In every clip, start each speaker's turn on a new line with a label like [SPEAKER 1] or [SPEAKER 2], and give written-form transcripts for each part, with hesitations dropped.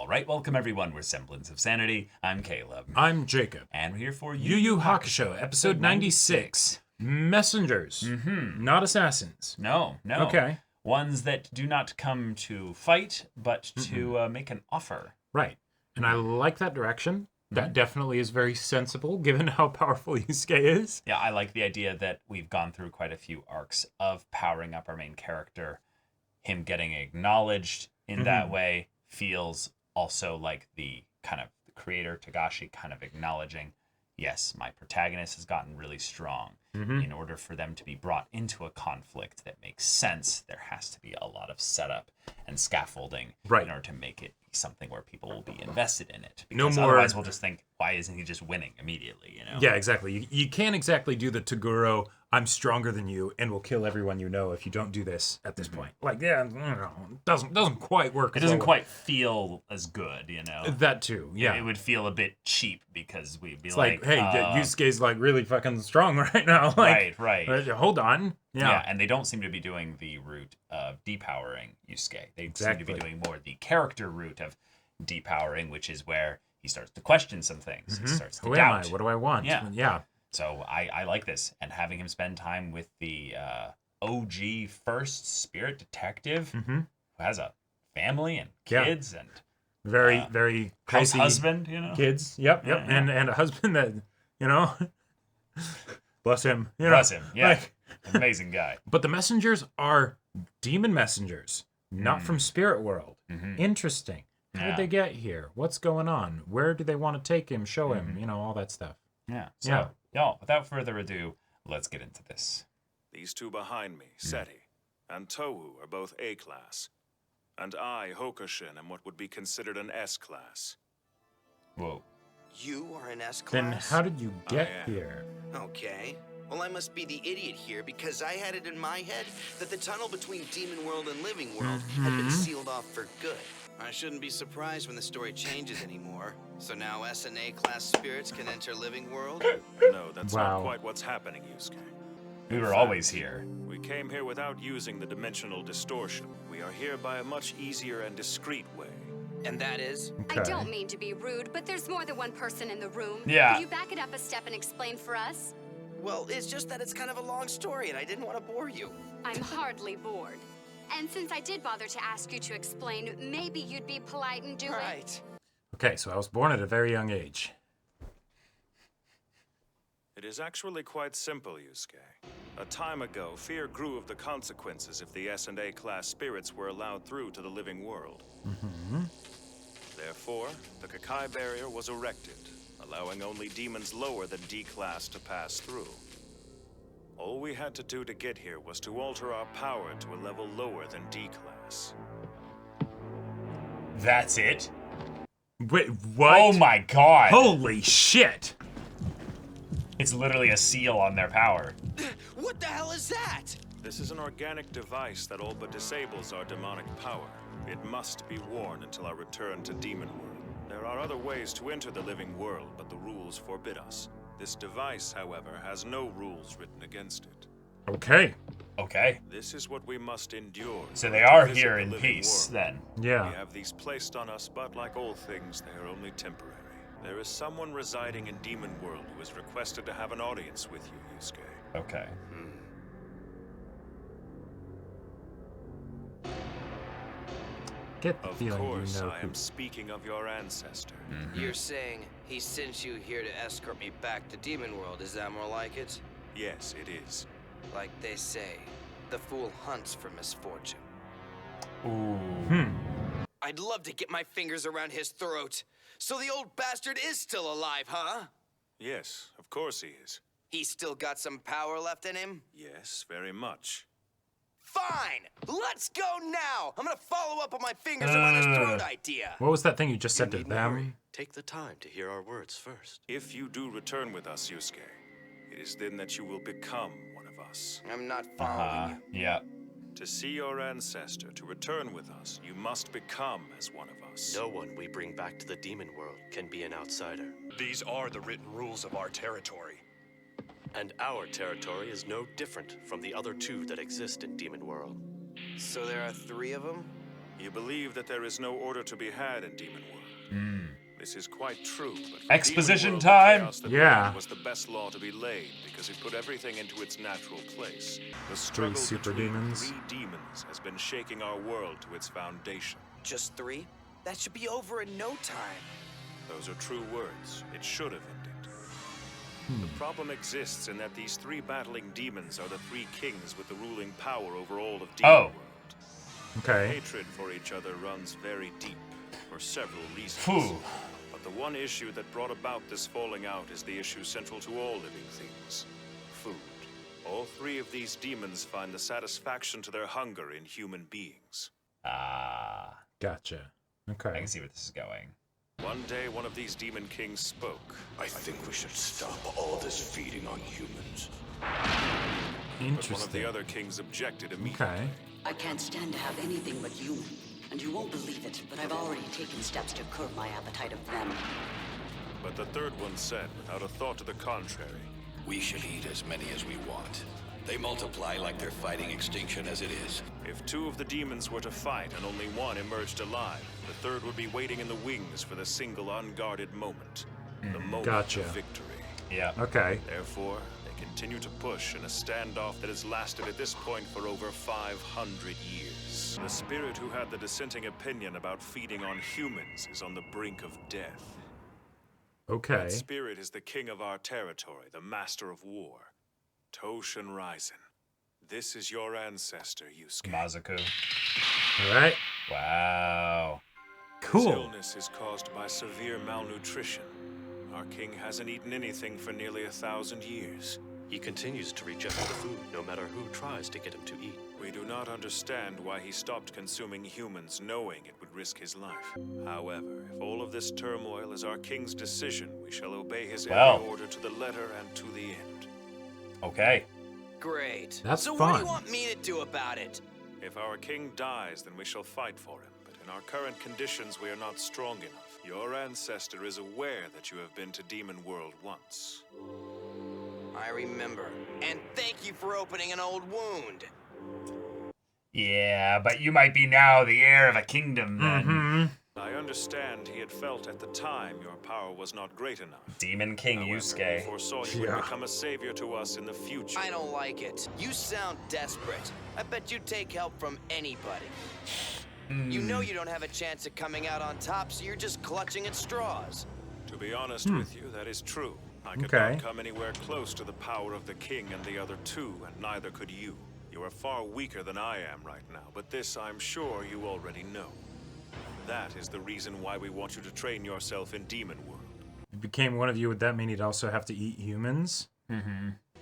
[SPEAKER 1] right, welcome everyone. We're Semblance of Sanity. I'm Caleb.
[SPEAKER 2] I'm Jacob.
[SPEAKER 1] And we're here for
[SPEAKER 2] Yu Yu Hakusho, episode 96. Messengers. Not assassins.
[SPEAKER 1] No.
[SPEAKER 2] Okay.
[SPEAKER 1] Ones that do not come to fight, but to make an offer.
[SPEAKER 2] Right. And I like that direction. That definitely is very sensible, given how powerful Yusuke is.
[SPEAKER 1] Yeah, I like the idea that we've gone through quite a few arcs of powering up our main character. Him getting acknowledged in that way feels also like the kind of creator, Tagashi, kind of acknowledging, yes, my protagonist has gotten really strong. In order for them to be brought into a conflict that makes sense, there has to be a lot of setup and scaffolding in order to make it be something where people will be invested in it. Because otherwise we'll just think, why isn't he just winning immediately, you know?
[SPEAKER 2] Yeah, exactly. You can't exactly do the Toguro, I'm stronger than you and will kill everyone you know if you don't do this at this point. Like, yeah, it doesn't quite work.
[SPEAKER 1] It doesn't quite feel as good, you know?
[SPEAKER 2] That too, yeah.
[SPEAKER 1] It would feel a bit cheap because we'd be
[SPEAKER 2] it's like, hey, Yusuke's like really fucking strong right now. Like,
[SPEAKER 1] right.
[SPEAKER 2] Hold on.
[SPEAKER 1] Yeah, and they don't seem to be doing the route of depowering Yusuke. They seem to be doing more the character route of depowering, which is where he starts to question some things. He starts to doubt.
[SPEAKER 2] Who am I? What do I want? Yeah.
[SPEAKER 1] So I like this. And having him spend time with the OG first spirit detective who has a family and kids and
[SPEAKER 2] very crazy
[SPEAKER 1] husband, you know?
[SPEAKER 2] Kids. Yep.
[SPEAKER 1] Yeah.
[SPEAKER 2] And a husband that, you know, bless him.
[SPEAKER 1] Bless him. Yeah. Like, amazing guy.
[SPEAKER 2] But the messengers are demon messengers, not from spirit world. Interesting. How did they get here? What's going on? Where do they want to take him, show him, you know, all that stuff.
[SPEAKER 1] Yeah. So, y'all, without further ado, let's get into this.
[SPEAKER 3] These two behind me, Seti and Tohu, are both A-class. And I, Hokushin, am what would be considered an S-class.
[SPEAKER 1] Whoa.
[SPEAKER 4] You are an S-class?
[SPEAKER 2] Then how did you get here?
[SPEAKER 4] Okay. Well, I must be the idiot here because I had it in my head that the tunnel between Demon World and Living World had been sealed off for good. I shouldn't be surprised when the story changes anymore. So now S and A class spirits can enter Living World?
[SPEAKER 3] No, that's not quite what's happening, Yusuke.
[SPEAKER 1] We were always here.
[SPEAKER 3] We came here without using the dimensional distortion. We are here by a much easier and discreet way.
[SPEAKER 4] And that is?
[SPEAKER 2] Okay.
[SPEAKER 5] I don't mean to be rude, but there's more than one person in the room.
[SPEAKER 1] Yeah.
[SPEAKER 5] Could you back it up a step and explain for us?
[SPEAKER 4] Well, it's just that it's kind of a long story and I didn't want to bore you.
[SPEAKER 5] I'm hardly bored. And since I did bother to ask you to explain, maybe you'd be polite and do it.
[SPEAKER 2] Okay, so I was born at a very young age.
[SPEAKER 3] It is actually quite simple, Yusuke. A time ago, fear grew of the consequences if the S and A class spirits were allowed through to the living world. Therefore, the Kakai barrier was erected, allowing only demons lower than D class to pass through. All we had to do to get here was to alter our power to a level lower than D class.
[SPEAKER 1] That's it?
[SPEAKER 2] Wait, what?
[SPEAKER 1] Oh my god!
[SPEAKER 2] Holy shit!
[SPEAKER 1] It's literally a seal on their power.
[SPEAKER 4] What the hell is that?
[SPEAKER 3] This is an organic device that all but disables our demonic power. It must be worn until our return to Demon World. There are other ways to enter the living world, but the rules forbid us. This device, however, has no rules written against it.
[SPEAKER 2] Okay.
[SPEAKER 1] Okay.
[SPEAKER 3] This is what we must endure.
[SPEAKER 1] So they are here in peace, then.
[SPEAKER 2] Yeah.
[SPEAKER 3] We have these placed on us, but like all things, they are only temporary. There is someone residing in Demon World who has requested to have an audience with you, Yusuke.
[SPEAKER 1] Okay.
[SPEAKER 2] Get the
[SPEAKER 3] Of
[SPEAKER 2] feeling
[SPEAKER 3] course,
[SPEAKER 2] you know
[SPEAKER 3] I am speaking of your ancestor.
[SPEAKER 4] You're saying he sent you here to escort me back to Demon World, is that more like it?
[SPEAKER 3] Yes, it is.
[SPEAKER 4] Like they say, the fool hunts for misfortune.
[SPEAKER 1] Ooh.
[SPEAKER 4] I'd love to get my fingers around his throat. So the old bastard is still alive, huh?
[SPEAKER 3] Yes, of course he is.
[SPEAKER 4] He's still got some power left in him?
[SPEAKER 3] Yes, very much.
[SPEAKER 4] Fine! Let's go now! I'm gonna follow up on my fingers around his throat idea.
[SPEAKER 2] What was that thing you just said to them?
[SPEAKER 6] Take the time to hear our words first.
[SPEAKER 3] If you do return with us, Yusuke, it is then that you will become one of us.
[SPEAKER 4] I'm not following you.
[SPEAKER 1] Yeah.
[SPEAKER 3] To see your ancestor, to return with us, you must become as one of us.
[SPEAKER 6] No one we bring back to the demon world can be an outsider.
[SPEAKER 7] These are the written rules of our territory.
[SPEAKER 6] And our territory is no different from the other two that exist in Demon World.
[SPEAKER 4] So there are 3 of them?
[SPEAKER 3] You believe that there is no order to be had in Demon World. This is quite true, but for
[SPEAKER 1] Exposition
[SPEAKER 3] Demon World,
[SPEAKER 1] time.
[SPEAKER 3] the chaos that
[SPEAKER 2] Yeah.
[SPEAKER 3] reigned was the best law to be laid because it put everything into its natural place. The struggle
[SPEAKER 2] super
[SPEAKER 3] between
[SPEAKER 2] demons.
[SPEAKER 3] 3 demons has been shaking our world to its foundation.
[SPEAKER 4] Just 3? That should be over in no time.
[SPEAKER 3] Those are true words. It should have ended. The problem exists in that these 3 battling demons are the 3 kings with the ruling power over all of Demon World.
[SPEAKER 2] Okay.
[SPEAKER 3] Hatred for each other runs very deep, for several reasons.
[SPEAKER 1] Phew.
[SPEAKER 3] But the one issue that brought about this falling out is the issue central to all living things: food. All 3 of these demons find the satisfaction to their hunger in human beings.
[SPEAKER 1] Ah,
[SPEAKER 2] Gotcha.
[SPEAKER 1] I
[SPEAKER 2] Okay.
[SPEAKER 1] can see where this is going.
[SPEAKER 3] One day, one of these demon kings spoke.
[SPEAKER 7] I think we should stop all this feeding on humans.
[SPEAKER 3] But one of
[SPEAKER 2] Interesting.
[SPEAKER 3] the other kings objected immediately.
[SPEAKER 2] Okay.
[SPEAKER 8] I can't stand to have anything but human. And you won't believe it, but I've already taken steps to curb my appetite of them.
[SPEAKER 3] But the third one said, without a thought to the contrary,
[SPEAKER 9] We should eat as many as we want. They multiply like they're fighting extinction as it is.
[SPEAKER 3] if 2 of the demons were to fight and only one emerged alive, the third would be waiting in the wings for the single unguarded moment. The moment
[SPEAKER 2] Gotcha.
[SPEAKER 3] of victory.
[SPEAKER 1] Yeah.
[SPEAKER 2] Okay.
[SPEAKER 3] Therefore, they continue to push in a standoff that has lasted at this point for over 500 years. The spirit who had the dissenting opinion about feeding on humans is on the brink of death.
[SPEAKER 2] Okay.
[SPEAKER 3] That spirit is the king of our territory, the master of war, Toshin Raisen. This is your ancestor, Yusuke.
[SPEAKER 1] Mazuku.
[SPEAKER 2] All right.
[SPEAKER 1] Wow.
[SPEAKER 3] His
[SPEAKER 2] Cool.
[SPEAKER 3] illness is caused by severe malnutrition. Our king hasn't eaten anything for nearly 1,000 years.
[SPEAKER 6] He continues to reject the food, no matter who tries to get him to eat.
[SPEAKER 3] We do not understand why he stopped consuming humans, knowing it would risk his life. However, if all of this turmoil is our king's decision, we shall obey his
[SPEAKER 1] Well.
[SPEAKER 3] every order to the letter and to the end.
[SPEAKER 1] Okay.
[SPEAKER 4] Great.
[SPEAKER 2] That's
[SPEAKER 4] so what
[SPEAKER 2] fun.
[SPEAKER 4] do you want me to do about it?
[SPEAKER 3] If our king dies, then we shall fight for him. But in our current conditions, we are not strong enough. Your ancestor is aware that you have been to Demon World once.
[SPEAKER 4] I remember. And thank you for opening an old wound.
[SPEAKER 1] Yeah, but you might be now the heir of a kingdom then.
[SPEAKER 2] Mm-hmm.
[SPEAKER 3] I understand he had felt at the time your power was not great enough.
[SPEAKER 1] Demon King
[SPEAKER 3] However,
[SPEAKER 1] Yusuke.
[SPEAKER 3] he foresaw you
[SPEAKER 2] Yeah.
[SPEAKER 3] would become a savior to us in the future.
[SPEAKER 4] I don't like it. You sound desperate. I bet you'd take help from anybody. You know you don't have a chance of coming out on top, so you're just clutching at straws.
[SPEAKER 3] To be honest with you, that is true. I could
[SPEAKER 2] Okay.
[SPEAKER 3] not come anywhere close to the power of the king and the other 2, and neither could you. You are far weaker than I am right now, but this I'm sure you already know. That is the reason why we want you to train yourself in Demon World.
[SPEAKER 2] If it became one of you, would that mean he'd also have to eat humans?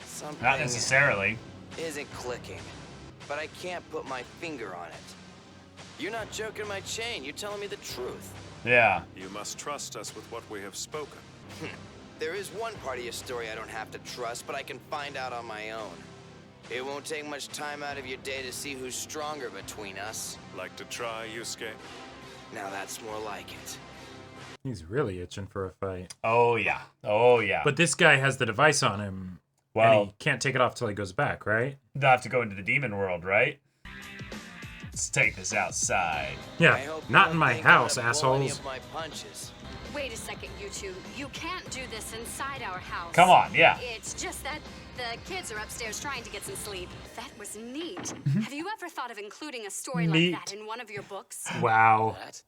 [SPEAKER 4] Something
[SPEAKER 1] Not necessarily.
[SPEAKER 4] isn't clicking, but I can't put my finger on it. You're not joking my chain. You're telling me the truth.
[SPEAKER 1] Yeah.
[SPEAKER 3] You must trust us with what we have spoken.
[SPEAKER 4] There is one part of your story I don't have to trust, but I can find out on my own. It won't take much time out of your day to see who's stronger between us.
[SPEAKER 3] Like to try, Yusuke?
[SPEAKER 4] Now that's more like it.
[SPEAKER 2] He's really itching for a fight.
[SPEAKER 1] Oh, yeah. Oh, yeah.
[SPEAKER 2] But this guy has the device on him, and
[SPEAKER 1] well,
[SPEAKER 2] he can't take it off till he goes back, right?
[SPEAKER 1] they'll have to go into the demon world, right? Let's take this outside.
[SPEAKER 4] I
[SPEAKER 2] Yeah.
[SPEAKER 4] hope you
[SPEAKER 2] Not
[SPEAKER 4] don't
[SPEAKER 2] in my
[SPEAKER 4] think I'm
[SPEAKER 2] house,
[SPEAKER 4] gonna pull any
[SPEAKER 2] assholes.
[SPEAKER 4] of my punches.
[SPEAKER 5] Wait a second, you two. You can't do this inside our house.
[SPEAKER 1] Come on, yeah.
[SPEAKER 5] It's just that the kids are upstairs trying to get some sleep. That was neat. Have you ever thought of including a story
[SPEAKER 2] Neat.
[SPEAKER 5] like that in one of your books?
[SPEAKER 2] Wow.
[SPEAKER 10] That?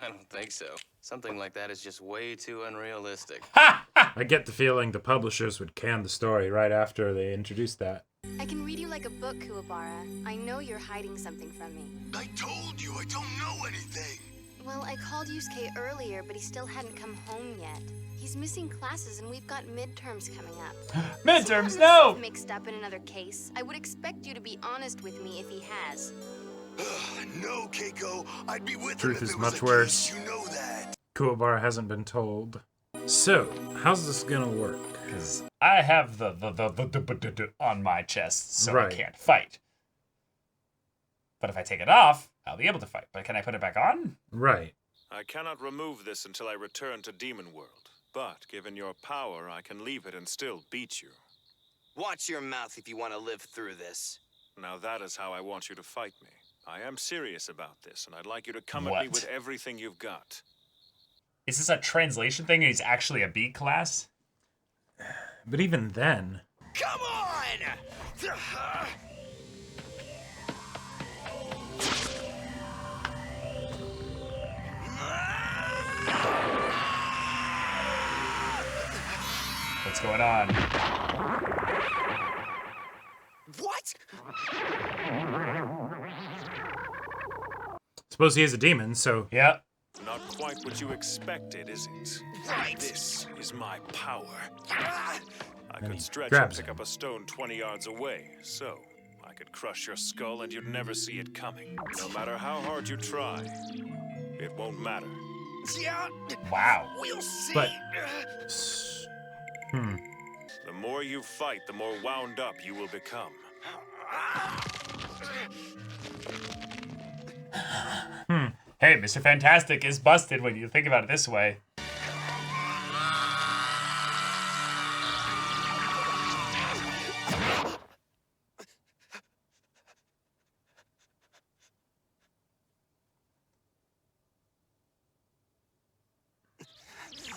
[SPEAKER 10] I don't think so. Something like that is just way too unrealistic.
[SPEAKER 2] I get the feeling the publishers would can the story right after they introduced that.
[SPEAKER 11] I can read you like a book, Kuwabara. I know you're hiding something from me.
[SPEAKER 9] I told you I don't know anything.
[SPEAKER 11] Well, I called Yusuke earlier, but he still hadn't come home yet. He's missing classes, and we've got midterms coming up.
[SPEAKER 1] Midterms,
[SPEAKER 11] So
[SPEAKER 1] no!
[SPEAKER 11] I'm mixed up in another case. I would expect you to be honest with me if he has.
[SPEAKER 9] No, Keiko. I'd be with
[SPEAKER 2] Truth
[SPEAKER 9] him if
[SPEAKER 2] is
[SPEAKER 9] it was
[SPEAKER 2] much
[SPEAKER 9] a
[SPEAKER 2] worse.
[SPEAKER 9] case. You know that.
[SPEAKER 2] Kuwabara hasn't been told. So, how's this gonna work?
[SPEAKER 1] Because I have the on my chest, so
[SPEAKER 2] Right.
[SPEAKER 1] I can't fight. But if I take it off, I'll be able to fight. But can I put it back on?
[SPEAKER 2] Right.
[SPEAKER 3] I cannot remove this until I return to Demon World. But given your power, I can leave it and still beat you.
[SPEAKER 4] Watch your mouth if you want to live through this.
[SPEAKER 3] Now that is how I want you to fight me. I am serious about this, and I'd like you to come at me with everything you've got.
[SPEAKER 1] Is this a translation thing? He's actually a B class?
[SPEAKER 2] But even then...
[SPEAKER 4] Come on!
[SPEAKER 1] What's going on?
[SPEAKER 4] What?
[SPEAKER 2] Suppose he is a demon, so...
[SPEAKER 1] Yeah.
[SPEAKER 3] Not quite what you expected, is it?
[SPEAKER 4] Right.
[SPEAKER 3] This is my power. I could stretch and
[SPEAKER 2] grabs
[SPEAKER 3] pick up a stone 20 yards away, so I could crush your skull and you'd never see it coming. No matter how hard you try, it won't matter.
[SPEAKER 4] Yeah.
[SPEAKER 1] Wow.
[SPEAKER 4] We'll see.
[SPEAKER 2] But...
[SPEAKER 3] The more you fight, the more wound up you will become.
[SPEAKER 1] Hey, Mr. Fantastic is busted when you think about it this way.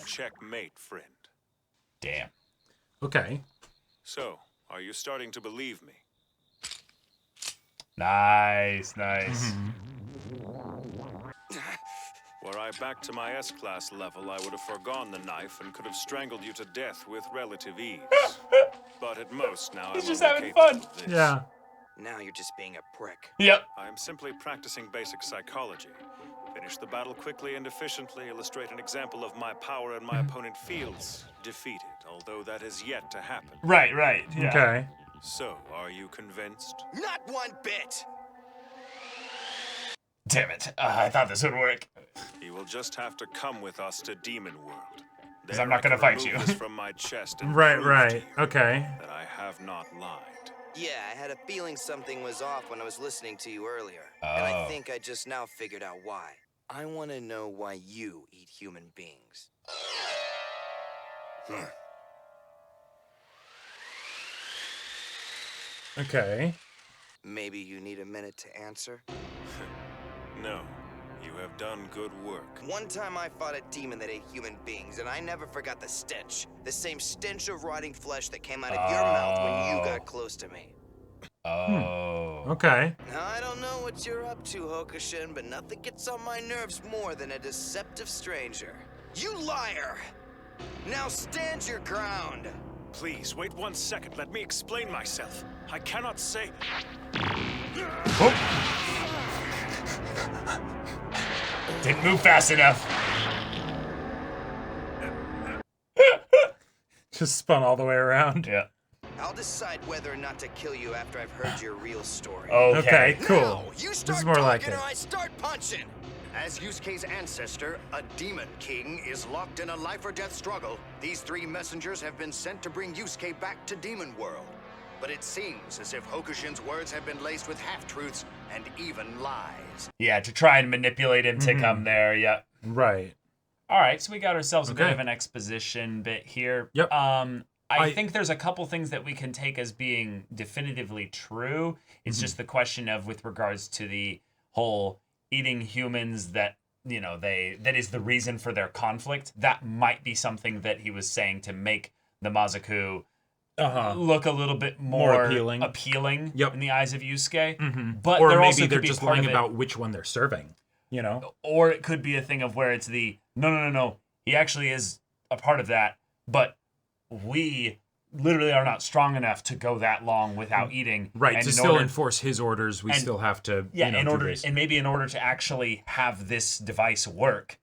[SPEAKER 3] Checkmate, friend.
[SPEAKER 1] Damn.
[SPEAKER 2] Okay.
[SPEAKER 3] So, are you starting to believe me?
[SPEAKER 1] Nice, nice.
[SPEAKER 3] Were I back to my S-class level, I would have forgone the knife and could have strangled you to death with relative ease. But at most, now
[SPEAKER 1] He's
[SPEAKER 3] I'm
[SPEAKER 1] just
[SPEAKER 3] only
[SPEAKER 1] having
[SPEAKER 3] capable
[SPEAKER 1] fun.
[SPEAKER 3] of this.
[SPEAKER 2] Yeah.
[SPEAKER 4] Now you're just being a prick.
[SPEAKER 1] Yep.
[SPEAKER 3] I am simply practicing basic psychology. Finish the battle quickly and efficiently, illustrate an example of my power and my opponent feels defeated, although that is yet to happen.
[SPEAKER 1] Right, right. Yeah.
[SPEAKER 2] Okay.
[SPEAKER 3] So, are you convinced?
[SPEAKER 4] Not one bit!
[SPEAKER 1] Damn it. I thought this would work.
[SPEAKER 3] You will just have to come with us to Demon World.
[SPEAKER 1] 'Cause I'm not gonna fight you.
[SPEAKER 3] This from my chest and
[SPEAKER 2] Right,
[SPEAKER 3] prove
[SPEAKER 2] right.
[SPEAKER 3] to you
[SPEAKER 2] Okay.
[SPEAKER 3] that I have not lied.
[SPEAKER 4] Yeah, I had a feeling something was off when I was listening to you earlier. And I
[SPEAKER 1] Oh.
[SPEAKER 4] think I just now figured out why. I want to know why you eat human beings.
[SPEAKER 2] Okay.
[SPEAKER 4] Maybe you need a minute to answer?
[SPEAKER 3] No, you have done good work.
[SPEAKER 4] One time I fought a demon that ate human beings, and I never forgot the stench. The same stench of rotting flesh that came out of your mouth when you got close to me.
[SPEAKER 1] Oh.
[SPEAKER 2] Okay.
[SPEAKER 4] Now, I don't know what you're up to, Hokushin, but nothing gets on my nerves more than a deceptive stranger. You liar! Now stand your ground!
[SPEAKER 3] Please, wait 1 second. Let me explain myself. I cannot say...
[SPEAKER 1] Oh. Didn't move fast enough.
[SPEAKER 2] Just spun all the way around.
[SPEAKER 1] Yeah.
[SPEAKER 4] I'll decide whether or not to kill you after I've heard your real story.
[SPEAKER 2] Okay, cool.
[SPEAKER 4] Now, you start
[SPEAKER 2] This is more like
[SPEAKER 4] talking
[SPEAKER 2] it.
[SPEAKER 4] or I start punching!
[SPEAKER 12] As Yusuke's ancestor, a demon king, is locked in a life-or-death struggle, these three messengers have been sent to bring Yusuke back to Demon World. But it seems as if Hokushin's words have been laced with half-truths and even lies.
[SPEAKER 1] Yeah, to try and manipulate him to come there. Yeah.
[SPEAKER 2] Right.
[SPEAKER 1] All right, so we got ourselves a bit
[SPEAKER 2] Okay.
[SPEAKER 1] of an exposition bit here.
[SPEAKER 2] Yep.
[SPEAKER 1] I think there's a couple things that we can take as being definitively true. It's just the question of, with regards to the whole eating humans that, you know, that is the reason for their conflict. That might be something that he was saying to make the Mazaku look a little bit more appealing
[SPEAKER 2] Yep.
[SPEAKER 1] in the eyes of Yusuke.
[SPEAKER 2] But
[SPEAKER 1] or
[SPEAKER 2] maybe
[SPEAKER 1] also
[SPEAKER 2] they're
[SPEAKER 1] could be
[SPEAKER 2] just
[SPEAKER 1] part
[SPEAKER 2] lying
[SPEAKER 1] of it-
[SPEAKER 2] about which one they're serving. You know?
[SPEAKER 1] Or it could be a thing of where it's the no. He actually is a part of that, but we literally are not strong enough to go that long without eating.
[SPEAKER 2] Right.
[SPEAKER 1] And
[SPEAKER 2] To
[SPEAKER 1] in
[SPEAKER 2] still
[SPEAKER 1] order-
[SPEAKER 2] enforce his orders, we
[SPEAKER 1] and-
[SPEAKER 2] still have to.
[SPEAKER 1] Yeah,
[SPEAKER 2] you know,
[SPEAKER 1] in
[SPEAKER 2] do
[SPEAKER 1] order
[SPEAKER 2] this.
[SPEAKER 1] and maybe in order to actually have this device work,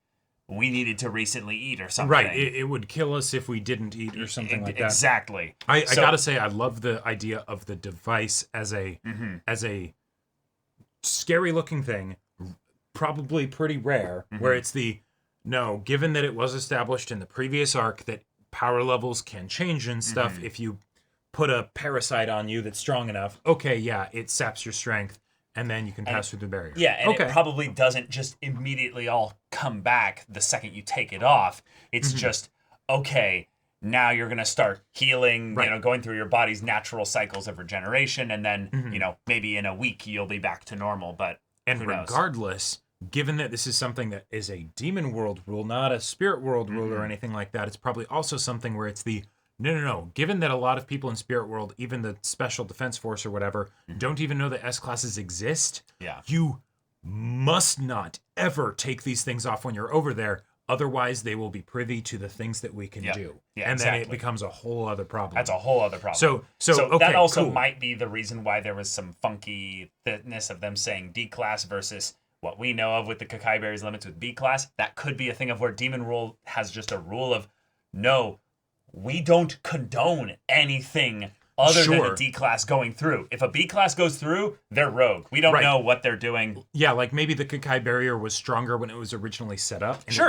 [SPEAKER 1] we needed to recently eat or something.
[SPEAKER 2] Right. It would kill us if we didn't eat or something like that.
[SPEAKER 1] Exactly.
[SPEAKER 2] I
[SPEAKER 1] So-
[SPEAKER 2] gotta say, I love the idea of the device as a scary looking thing, probably pretty rare, where it's given that it was established in the previous arc that power levels can change and stuff, if you put a parasite on you that's strong enough, it saps your strength, and then you can pass through the barrier.
[SPEAKER 1] Yeah, and it probably doesn't just immediately all come back the second you take it off. It's just, okay, now you're going to start healing, you know, going through your body's natural cycles of regeneration, and then, you know, maybe in a week you'll be back to normal. But
[SPEAKER 2] And
[SPEAKER 1] Who knows?
[SPEAKER 2] regardless, given that this is something that is a demon world rule, not a spirit world rule or
[SPEAKER 1] Mhm.
[SPEAKER 2] anything like that, it's probably also something where it's the no. Given that a lot of people in spirit world, even the special defense force or whatever, don't even know that S classes exist,
[SPEAKER 1] Yeah.
[SPEAKER 2] you must not ever take these things off when you're over there. Otherwise, they will be privy to the things that we can do.
[SPEAKER 1] Yeah,
[SPEAKER 2] and then it
[SPEAKER 1] exactly.
[SPEAKER 2] becomes a whole other problem.
[SPEAKER 1] That's a whole other problem.
[SPEAKER 2] So okay,
[SPEAKER 1] that also
[SPEAKER 2] cool.
[SPEAKER 1] might be the reason why there was some funky thinness of them saying D class versus what we know of with the Kakai Berries limits with B class. That could be a thing of where Demon Rule has just a rule of no, we don't condone anything other than a D class going through. If a B class goes through, they're rogue. We don't know what they're doing.
[SPEAKER 2] Yeah, like maybe the Kakai barrier was stronger when it was originally set up, and
[SPEAKER 1] Sure.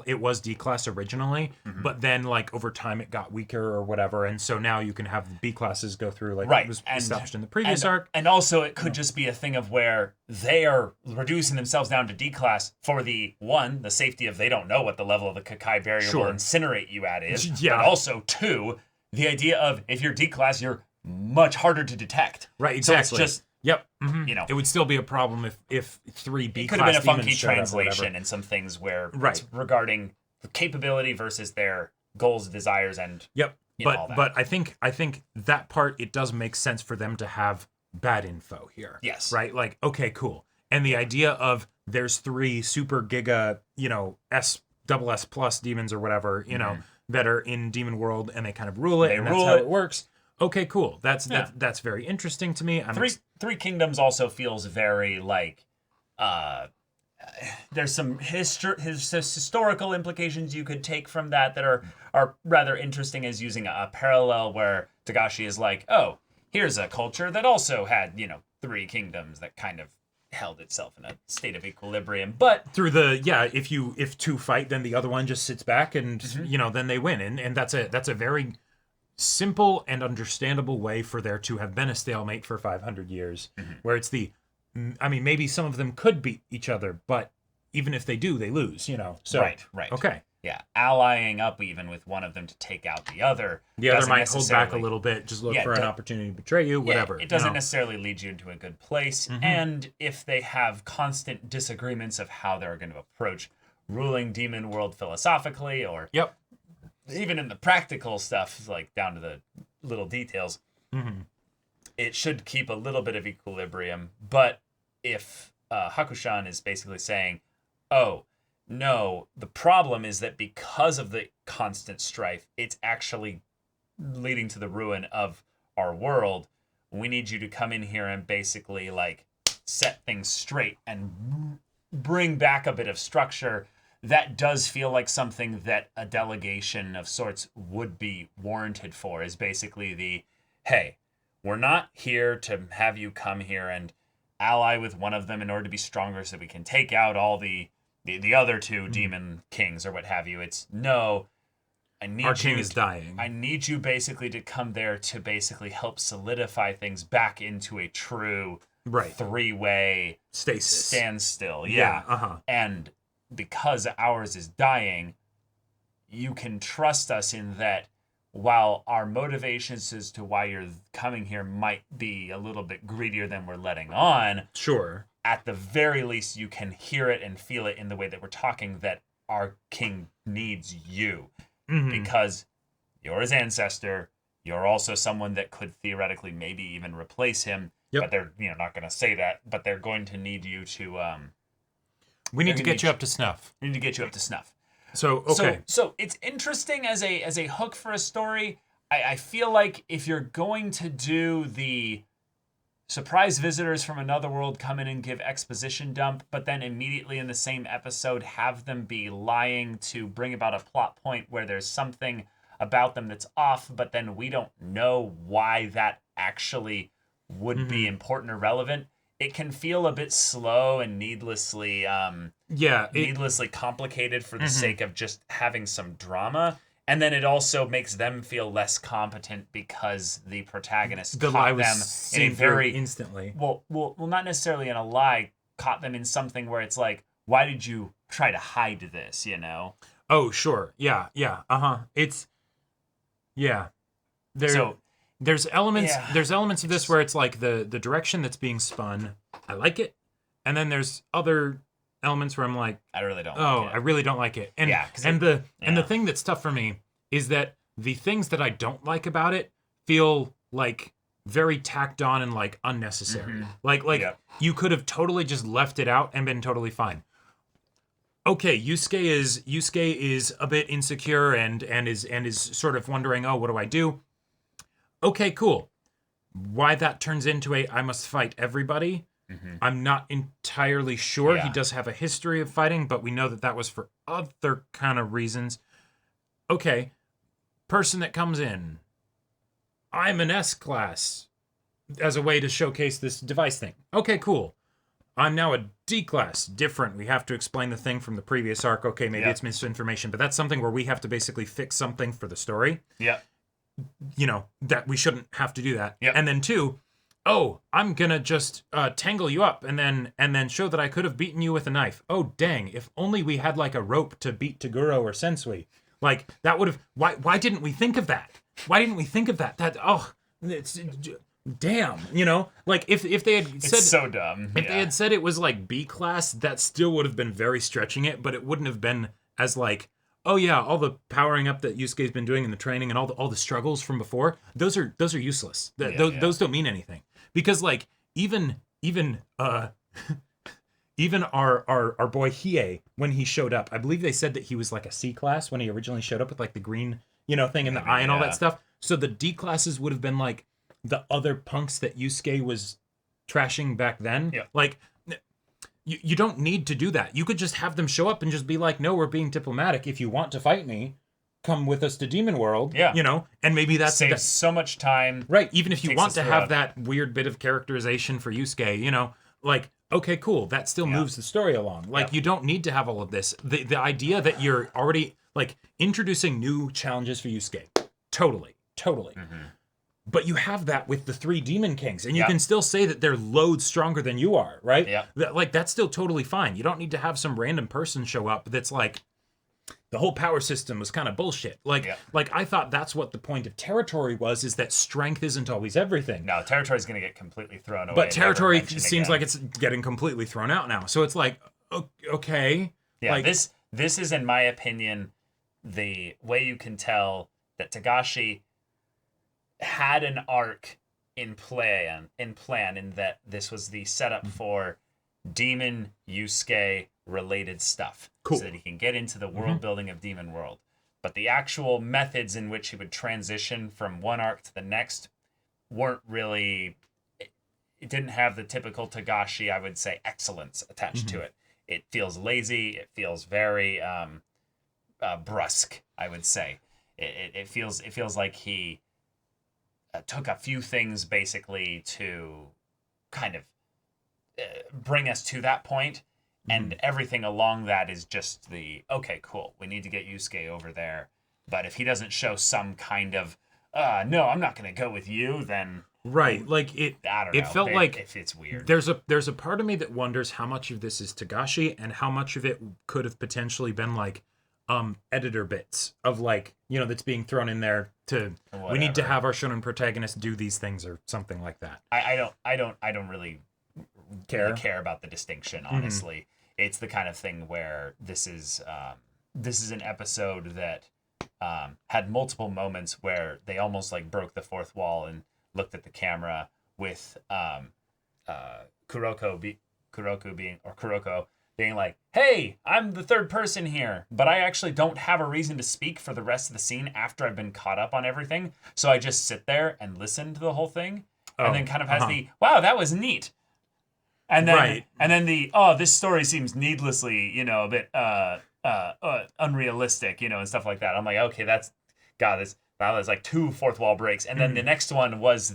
[SPEAKER 2] it was D class originally, but then like over time it got weaker or whatever, and so now you can have the B classes go through like it was established in the previous arc.
[SPEAKER 1] And also it could just be a thing of where they are reducing themselves down to D class for the safety of they don't know what the level of the Kakai barrier will incinerate you at is.
[SPEAKER 2] Yeah.
[SPEAKER 1] But also two, the idea of if you're D class, you're much harder to detect.
[SPEAKER 2] Right, exactly.
[SPEAKER 1] So it's just
[SPEAKER 2] you know, it would still be a problem if 3 B
[SPEAKER 1] it could
[SPEAKER 2] class
[SPEAKER 1] have been a funky
[SPEAKER 2] demons showed up or
[SPEAKER 1] translation
[SPEAKER 2] whatever.
[SPEAKER 1] and some things where it's regarding the capability versus their goals, desires, and all that.
[SPEAKER 2] But I think that part it does make sense for them to have bad info here.
[SPEAKER 1] Yes.
[SPEAKER 2] Right? Like, okay, cool. And the idea of there's 3 super giga, S plus demons or whatever, that are in Demon World and they kind of rule it, and that's how it works. Okay, cool. That's very interesting to me.
[SPEAKER 1] Three Kingdoms also feels very like there's some historical implications you could take from that are rather interesting as using a parallel where Togashi is like, oh, here's a culture that also had 3 kingdoms that kind of held itself in a state of equilibrium, but
[SPEAKER 2] through if 2 fight, then the other one just sits back and then they win, and that's a very simple and understandable way for there to have been a stalemate for 500 years, where it's maybe some of them could beat each other, but even if they do, they lose, So
[SPEAKER 1] right.
[SPEAKER 2] Okay.
[SPEAKER 1] Yeah, allying up even with one of them to take out the other.
[SPEAKER 2] The other might hold back a little bit, just look for an opportunity to betray you, whatever.
[SPEAKER 1] It doesn't necessarily lead you into a good place. And if they have constant disagreements of how they're going to approach ruling Demon World philosophically, or even in the practical stuff, like down to the little details, it should keep a little bit of equilibrium. But if Hakushan is basically saying, oh, no, the problem is that because of the constant strife, it's actually leading to the ruin of our world. We need you to come in here and basically like set things straight and bring back a bit of structure. That does feel like something that a delegation of sorts would be warranted for, is basically hey, we're not here to have you come here and ally with one of them in order to be stronger so we can take out all the other 2 demon kings or what have you. It's no,
[SPEAKER 2] our king is dying.
[SPEAKER 1] I need you basically to come there to basically help solidify things back into a true 3-way
[SPEAKER 2] stasis
[SPEAKER 1] standstill. Yeah. And because ours is dying, you can trust us in that while our motivations as to why you're coming here might be a little bit greedier than we're letting on.
[SPEAKER 2] Sure.
[SPEAKER 1] At the very least, you can hear it and feel it in the way that we're talking, that our king needs you. Because you're his ancestor. You're also someone that could theoretically maybe even replace him. But they're not going to say that. But they're going to need you to...
[SPEAKER 2] we need to get you up to snuff.
[SPEAKER 1] We need to get you up to snuff.
[SPEAKER 2] So, okay.
[SPEAKER 1] So it's interesting as a hook for a story. I feel like if you're going to do the surprise visitors from another world come in and give exposition dump, but then immediately in the same episode have them be lying to bring about a plot point where there's something about them that's off, but then we don't know why that actually would be important or relevant. It can feel a bit slow and needlessly needlessly complicated for the sake of just having some drama. And then it also makes them feel less competent because the protagonist caught them in a very
[SPEAKER 2] instantly.
[SPEAKER 1] Well, not necessarily in a lie. Caught them in something where it's like, why did you try to hide this?
[SPEAKER 2] Oh, sure. Yeah. It's there's elements of this where it's like the direction that's being spun, I like it. And then there's other elements where I'm like,
[SPEAKER 1] I really don't
[SPEAKER 2] oh,
[SPEAKER 1] like it.
[SPEAKER 2] I really don't like it. And the thing that's tough for me is that the things that I don't like about it feel like very tacked on and like unnecessary. Like you could have totally just left it out and been totally fine. Okay, Yusuke is a bit insecure and is sort of wondering, oh, what do I do? Okay, cool. Why that turns into a I must fight everybody, I'm not entirely sure.
[SPEAKER 1] Yeah.
[SPEAKER 2] He does have a history of fighting, but we know that was for other kind of reasons. Okay, person that comes in, I'm an S class as a way to showcase this device thing. Okay, cool. I'm now a D class. Different. We have to explain the thing from the previous arc. Okay, maybe it's misinformation, but that's something where we have to basically fix something for the story.
[SPEAKER 1] Yeah.
[SPEAKER 2] You know, that we shouldn't have to do that.
[SPEAKER 1] Yep.
[SPEAKER 2] And then 2, oh, I'm gonna just tangle you up and then show that I could have beaten you with a knife. Oh, dang. If only we had like a rope to beat Toguro or Sensui. Like, that would have... Why didn't we think of that? Why didn't we think of that? It's... Damn, you know? Like, if they had said...
[SPEAKER 1] It's so dumb.
[SPEAKER 2] If they had said it was, like, B class, that still would have been very stretching it, but it wouldn't have been as, like, oh, yeah, all the powering up that Yusuke's been doing in the training and all the struggles from before, those are useless. Those don't mean anything. Because, like, even our boy Hiei, when he showed up, I believe they said that he was, like, a C class when he originally showed up with, like, the green, thing in the eye and all that stuff. So the D classes would have been, like, the other punks that Yusuke was trashing back then.
[SPEAKER 1] Yeah.
[SPEAKER 2] Like, you don't need to do that. You could just have them show up and just be like, no, we're being diplomatic. If you want to fight me, come with us to Demon World.
[SPEAKER 1] Yeah.
[SPEAKER 2] And maybe that's...
[SPEAKER 1] Saves so much time.
[SPEAKER 2] Right. Even if you want to have that weird bit of characterization for Yusuke, like, okay, cool. That still moves the story along. Like, you don't need to have all of this. The idea that you're already, like, introducing new challenges for Yusuke. Totally. But you have that with the 3 Demon Kings, and you can still say that they're loads stronger than you are, right?
[SPEAKER 1] Yeah.
[SPEAKER 2] That's still totally fine. You don't need to have some random person show up that's like, the whole power system was kind of bullshit. Like I thought that's what the point of territory was, is that strength isn't always everything.
[SPEAKER 1] No, territory's going to get completely thrown away.
[SPEAKER 2] But territory seems like it's getting completely thrown out now. So it's like, okay.
[SPEAKER 1] Yeah,
[SPEAKER 2] like,
[SPEAKER 1] this is, in my opinion, the way you can tell that Togashi had an arc in plan in that this was the setup for Demon Yusuke related stuff.
[SPEAKER 2] Cool.
[SPEAKER 1] So that he can get into the world building of Demon World. But the actual methods in which he would transition from one arc to the next weren't really... It didn't have the typical Togashi, I would say, excellence attached to it. It feels lazy. It feels very brusque, I would say. It feels like he took a few things basically to kind of bring us to that point, and everything along that is just the, okay, cool, we need to get Yusuke over there, but if he doesn't show some kind of no, I'm not going to go with you, then
[SPEAKER 2] right, like
[SPEAKER 1] I don't know.
[SPEAKER 2] It felt like
[SPEAKER 1] it's weird.
[SPEAKER 2] There's a part of me that wonders how much of this is Togashi and how much of it could have potentially been like editor bits of, like, that's being thrown in there to we need to have our shonen protagonist do these things or something like that.
[SPEAKER 1] I don't really care about the distinction, honestly. It's the kind of thing where this is an episode that had multiple moments where they almost like broke the fourth wall and looked at the camera with Kuroko being like, hey, I'm the third person here, but I actually don't have a reason to speak for the rest of the scene after I've been caught up on everything. So I just sit there and listen to the whole thing, and then kind of has the, wow, that was neat. And then, and then this story seems needlessly, a bit unrealistic, and stuff like that. I'm like, okay, that's like 2 fourth wall breaks. And then the next one was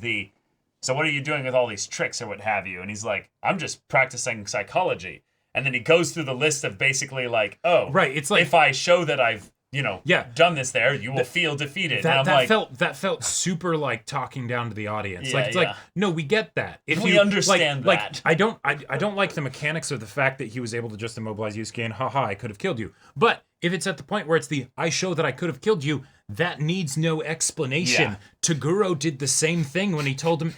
[SPEAKER 1] so what are you doing with all these tricks or what have you? And he's like, I'm just practicing psychology. And then he goes through the list of basically like, oh, right, it's like, if I show that I've, done this there, you will feel defeated.
[SPEAKER 2] That felt super like talking down to the audience. Like, no, we get that.
[SPEAKER 1] If we understand that.
[SPEAKER 2] Like, I don't like the mechanics of the fact that he was able to just immobilize Yusuke and haha, I could have killed you. But if it's at the point where it's I show that I could have killed you, that needs no explanation. Yeah. Toguro did the same thing when he told him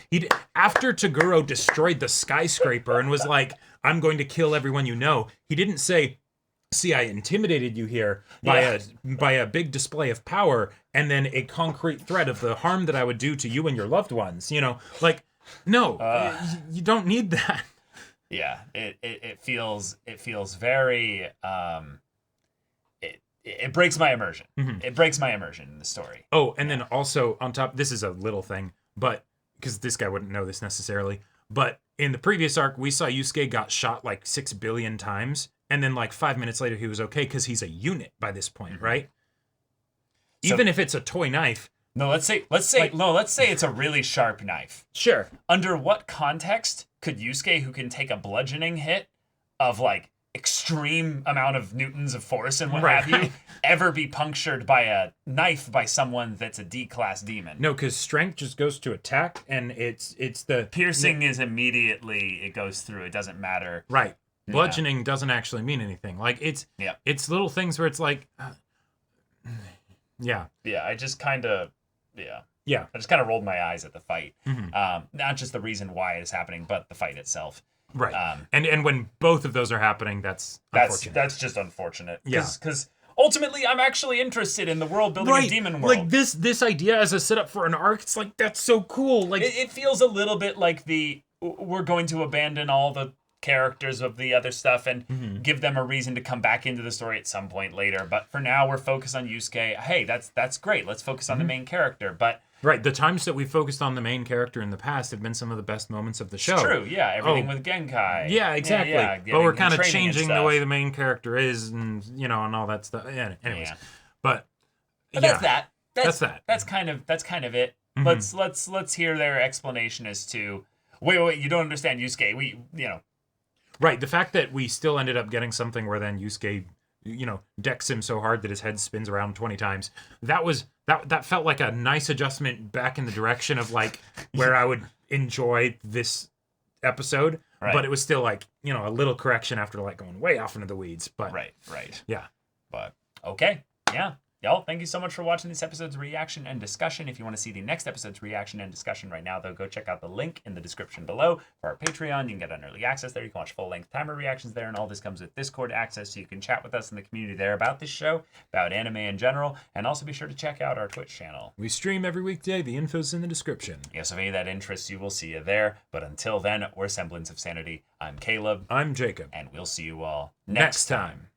[SPEAKER 2] after Toguro destroyed the skyscraper and was like, I'm going to kill everyone you know. He didn't say, see, I intimidated you here by a big display of power and then a concrete threat of the harm that I would do to you and your loved ones. You know, like, no, you don't need that.
[SPEAKER 1] Yeah, it feels very it breaks my immersion. It breaks my immersion in the story.
[SPEAKER 2] Oh, and then also on top, this is a little thing, but because this guy wouldn't know this necessarily, but in the previous arc, we saw Yusuke got shot like 6 billion times, and then like 5 minutes later, he was okay because he's a unit by this point, right? So, even if it's a toy knife.
[SPEAKER 1] No, let's say it's a really sharp knife.
[SPEAKER 2] Sure.
[SPEAKER 1] Under what context could Yusuke, who can take a bludgeoning hit of like extreme amount of newtons of force and what have you, ever be punctured by a knife by someone that's a D-class demon?
[SPEAKER 2] No, because strength just goes to attack, and it's the
[SPEAKER 1] piercing is immediately it goes through. It doesn't matter.
[SPEAKER 2] Right. Bludgeoning doesn't actually mean anything. Like it's little things where it's like,
[SPEAKER 1] Yeah, I just kind of,
[SPEAKER 2] I
[SPEAKER 1] just kind of rolled my eyes at the fight. Not just the reason why it is happening, but the fight itself.
[SPEAKER 2] Right. And when both of those are happening, that's unfortunate.
[SPEAKER 1] That's just unfortunate.
[SPEAKER 2] Yeah.
[SPEAKER 1] Because ultimately, I'm actually interested in the world building of Demon World.
[SPEAKER 2] Like this idea as a setup for an arc, it's like, that's so cool. Like
[SPEAKER 1] it feels a little bit like we're going to abandon all the characters of the other stuff and give them a reason to come back into the story at some point later. But for now, we're focused on Yusuke. Hey, that's great. Let's focus on the main character. But
[SPEAKER 2] right, the times that we focused on the main character in the past have been some of the best moments of the show.
[SPEAKER 1] It's true, yeah. Everything with Genkai.
[SPEAKER 2] Yeah, exactly.
[SPEAKER 1] Yeah,
[SPEAKER 2] but we're kind of changing the way the main character is, and and all that stuff. Yeah, anyways, but
[SPEAKER 1] that's that.
[SPEAKER 2] That's that.
[SPEAKER 1] That's kind of it. Let's hear their explanation as to wait. You don't understand, Yusuke.
[SPEAKER 2] Right, the fact that we still ended up getting something where then Yusuke, decks him so hard that his head spins around 20 times. That felt like a nice adjustment back in the direction of like where I would enjoy this episode. Right. But it was still like, a little correction after like going way off into the weeds. But
[SPEAKER 1] right.
[SPEAKER 2] Yeah.
[SPEAKER 1] But okay. Yeah. Y'all, thank you so much for watching this episode's reaction and discussion. If you want to see the next episode's reaction and discussion right now, though, go check out the link in the description below for our Patreon. You can get an early access there. You can watch full-length timer reactions there, and all this comes with Discord access, so you can chat with us in the community there about this show, about anime in general, and also be sure to check out our Twitch channel.
[SPEAKER 2] We stream every weekday. The info's in the description.
[SPEAKER 1] Yes, if any of that interests you, we'll see you there. But until then, we're Semblance of Sanity. I'm Caleb.
[SPEAKER 2] I'm Jacob.
[SPEAKER 1] And we'll see you all next time.